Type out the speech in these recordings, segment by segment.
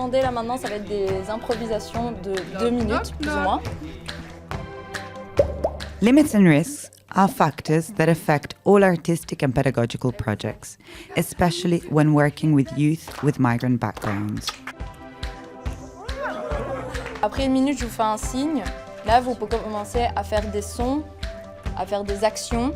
demander là maintenant, ça va être des improvisations de 2 minutes, plus ou moins. Limits and risks are factors that affect all artistic and pedagogical projects, especially when working with youth with migrant backgrounds. Après 1 minute, je vous fais un signe. Là, vous pouvez commencer à faire des sons, à faire des actions.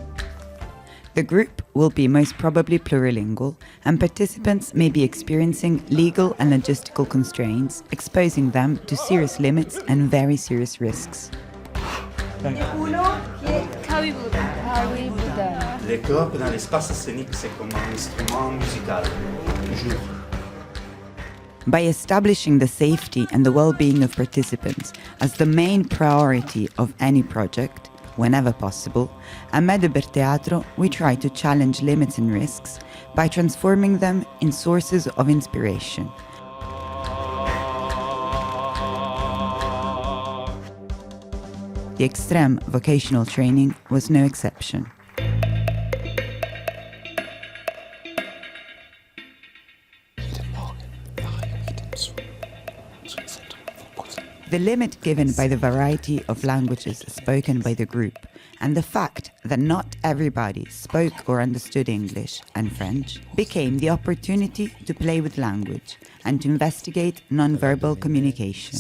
The group will be most probably plurilingual, and participants may be experiencing legal and logistical constraints, exposing them to serious limits and very serious risks. Les corps dans l'espace scénique, c'est comme un instrument musical, toujours. By establishing the safety and the well-being of participants as the main priority of any project, whenever possible, at Medeber Teatro we try to challenge limits and risks by transforming them in sources of inspiration. The EX.TRE.M vocational training was no exception. The limit given by the variety of languages spoken by the group and the fact that not everybody spoke or understood English and French became the opportunity to play with language and to investigate non-verbal communication.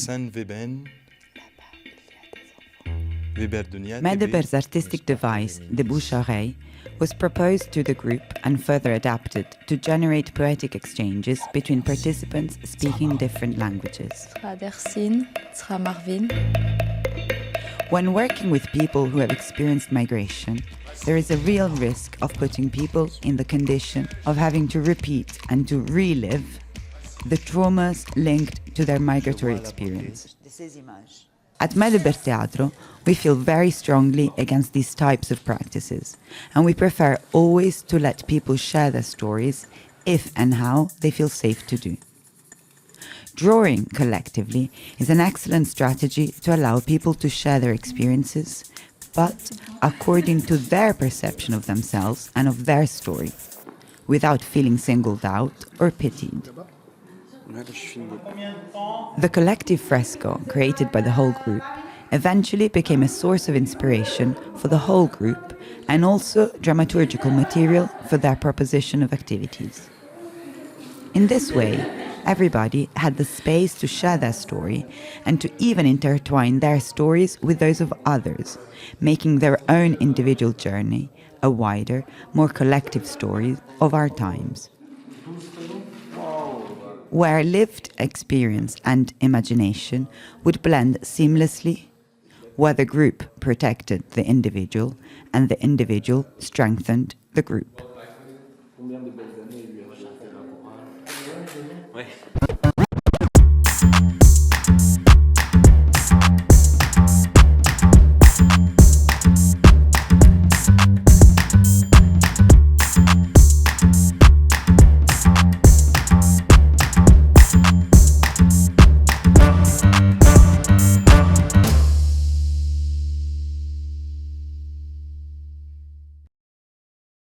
Medeber's artistic device, the bouche-oreille, was proposed to the group and further adapted to generate poetic exchanges between participants speaking different languages. When working with people who have experienced migration, there is a real risk of putting people in the condition of having to repeat and to relive the traumas linked to their migratory experience. At Medeber Teatro, we feel very strongly against these types of practices, and we prefer always to let people share their stories if and how they feel safe to do. Drawing collectively is an excellent strategy to allow people to share their experiences, but according to their perception of themselves and of their story, without feeling singled out or pitied. The collective fresco created by the whole group eventually became a source of inspiration for the whole group and also dramaturgical material for their proposition of activities. In this way, everybody had the space to share their story and to even intertwine their stories with those of others, making their own individual journey a wider, more collective story of our times, where lived experience and imagination would blend seamlessly, where the group protected the individual and the individual strengthened the group.